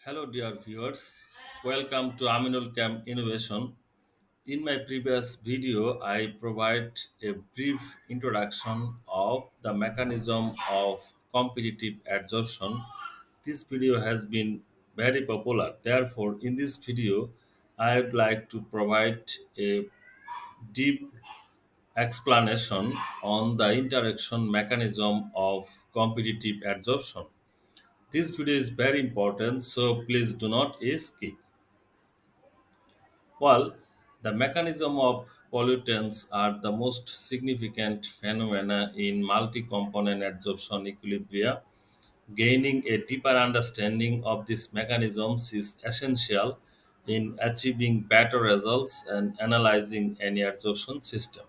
Hello, dear viewers. Welcome to Aminulchem Innovation. In my previous video, I provide a brief introduction of the mechanism of competitive adsorption. This video has been very popular. Therefore, in this video, I would like to provide a deep explanation on the interaction mechanism of competitive adsorption. This video is very important, so please do not skip. Well, the mechanism of pollutants are the most significant phenomena in multi-component adsorption equilibria. Gaining a deeper understanding of these mechanisms is essential in achieving better results and analyzing any adsorption system.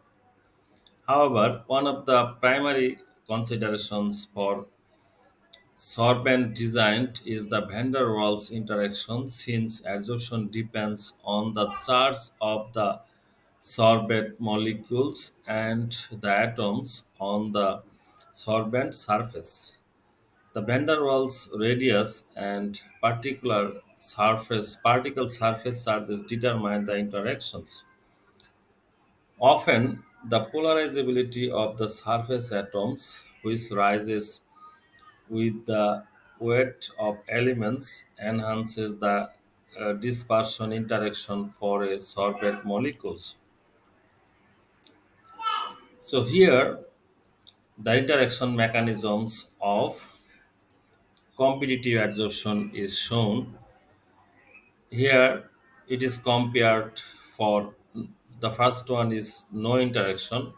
However, one of the primary considerations for sorbent design is the van der Waals interaction since adsorption depends on the charge of the sorbent molecules and the atoms on the sorbent surface. The van der Waals radius and particle surface charges determine the interactions. Often, the polarizability of the surface atoms, which rises with the weight of elements, enhances the dispersion interaction for a sorbent molecules. So here the interaction mechanisms of competitive adsorption is shown. Here it is compared for the first one is no interaction,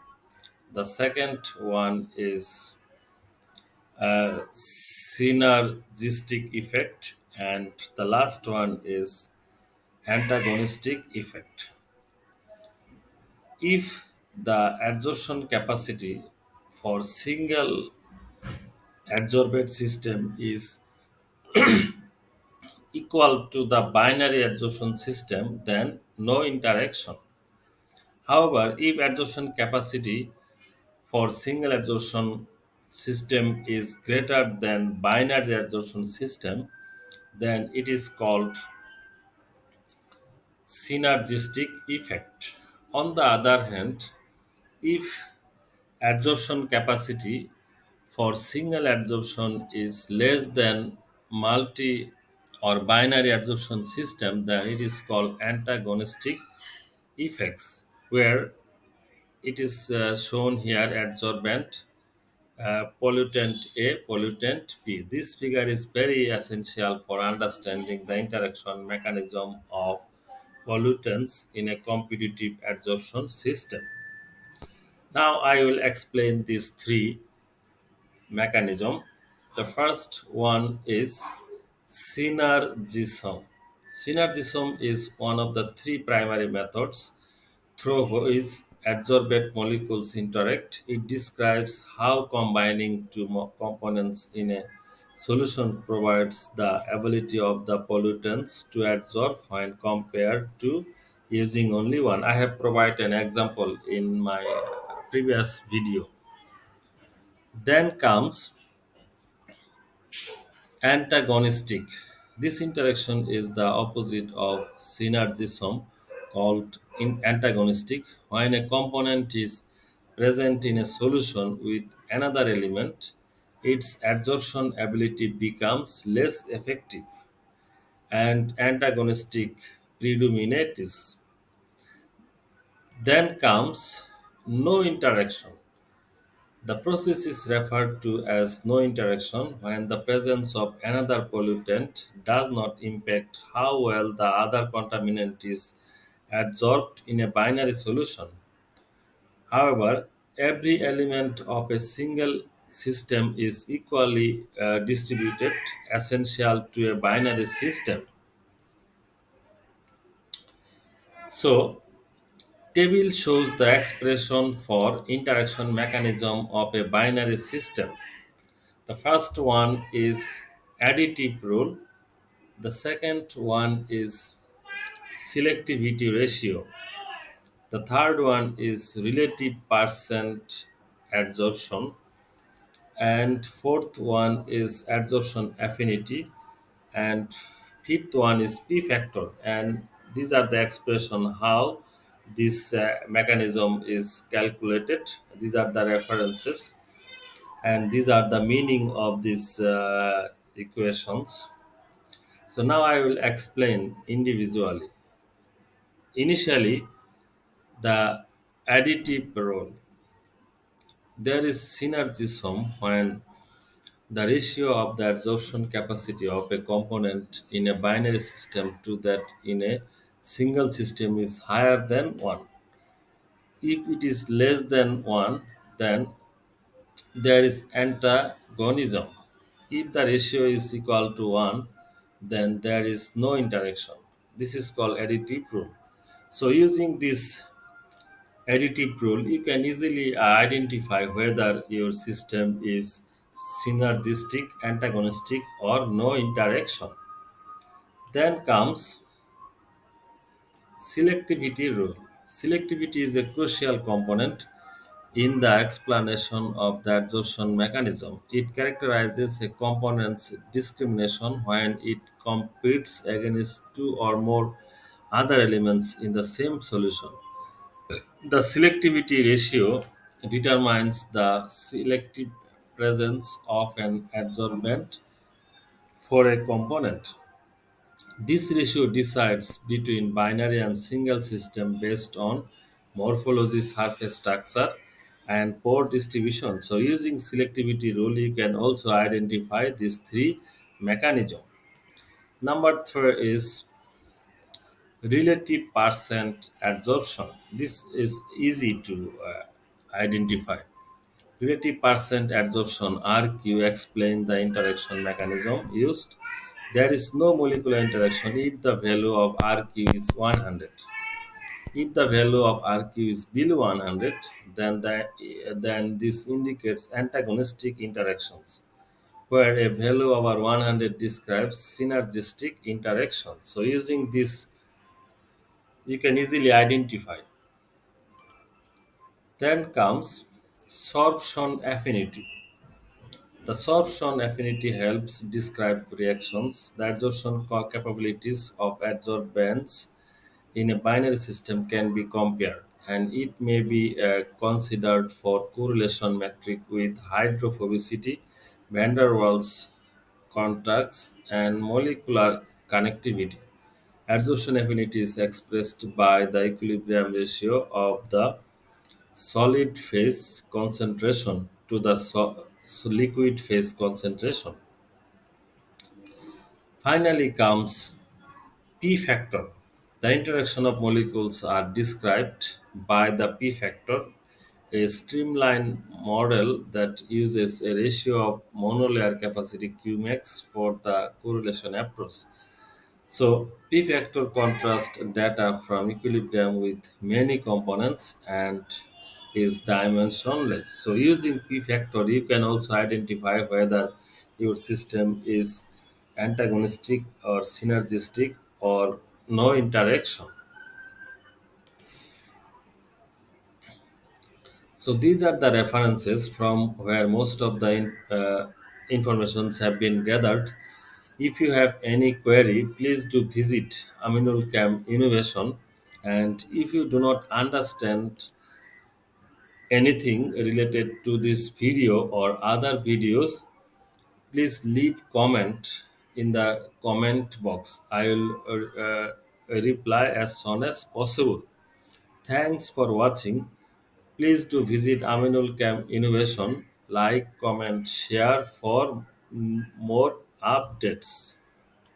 the second one is synergistic effect, and the last one is antagonistic effect. If the adsorption capacity for single adsorbate system is equal to the binary adsorption system, then no interaction. However, if adsorption capacity for single adsorption system is greater than binary adsorption system, then it is called synergistic effect. On the other hand, if adsorption capacity for single adsorption is less than multi or binary adsorption system, then it is called antagonistic effects, where it is shown here adsorbent, pollutant A, pollutant B. This figure is very essential for understanding the interaction mechanism of pollutants in a competitive adsorption system. Now I will explain these three mechanism. The first one is synergism. Synergism is one of the three primary methods through which adsorbate molecules interact. It describes how combining two components in a solution provides the ability of the pollutants to adsorb when compared to using only one. I have provided an example in my previous video. Then comes antagonistic. This interaction is the opposite of synergism, called antagonistic. When a component is present in a solution with another element, its adsorption ability becomes less effective and antagonistic predominates. Then comes no interaction. The process is referred to as no interaction when the presence of another pollutant does not impact how well the other contaminant is adsorbed in a binary solution. However, every element of a single system is equally distributed, essential to a binary system. So, table shows the expression for interaction mechanism of a binary system. The first one is additive rule. The second one is selectivity ratio. The third one is relative percent adsorption. And fourth one is adsorption affinity. And fifth one is p factor, and these are the expression how this mechanism is calculated. These are the references, and these are the meaning of these equations. So now I will explain individually. Initially, the additive rule. There is synergism when the ratio of the adsorption capacity of a component in a binary system to that in a single system is higher than 1. If it is less than 1, then there is antagonism. If the ratio is equal to 1, then there is no interaction. This is called additive rule. So using this additive rule, you can easily identify whether your system is synergistic, antagonistic, or no interaction. Then comes selectivity rule. Selectivity is a crucial component in the explanation of the adsorption mechanism. It characterizes a component's discrimination when it competes against two or more other elements in the same solution. The selectivity ratio determines the selective presence of an adsorbent for a component. This ratio decides between binary and single system based on morphology, surface structure, and pore distribution. So, using selectivity rule, you can also identify these three mechanisms. Number three is relative percent adsorption. This is easy to identify. Relative percent adsorption RQ explain the interaction mechanism used. There is no molecular interaction if the value of RQ is 100. If the value of RQ is below 100, then this indicates antagonistic interactions, where a value over 100 describes synergistic interactions. So using this, you can easily identify. Then comes sorption affinity. The sorption affinity helps describe reactions. The adsorption capabilities of adsorbents in a binary system can be compared, and it may be considered for correlation metric with hydrophobicity, van der Waals contracts, and molecular connectivity. Adsorption affinity is expressed by the equilibrium ratio of the solid phase concentration to the liquid phase concentration. Finally comes P factor. The interaction of molecules are described by the P factor, a streamlined model that uses a ratio of monolayer capacity Qmax for the correlation approach. So P factor contrasts data from equilibrium with many components and is dimensionless. So using P factor, you can also identify whether your system is antagonistic or synergistic or no interaction. So these are the references from where most of the informations have been gathered. If you have any query, please do visit Aminulchem Innovation. And if you do not understand anything related to this video or other videos, please leave comment in the comment box. I will reply as soon as possible. Thanks for watching. Please do visit Aminulchem Innovation. Like, comment, share for more updates.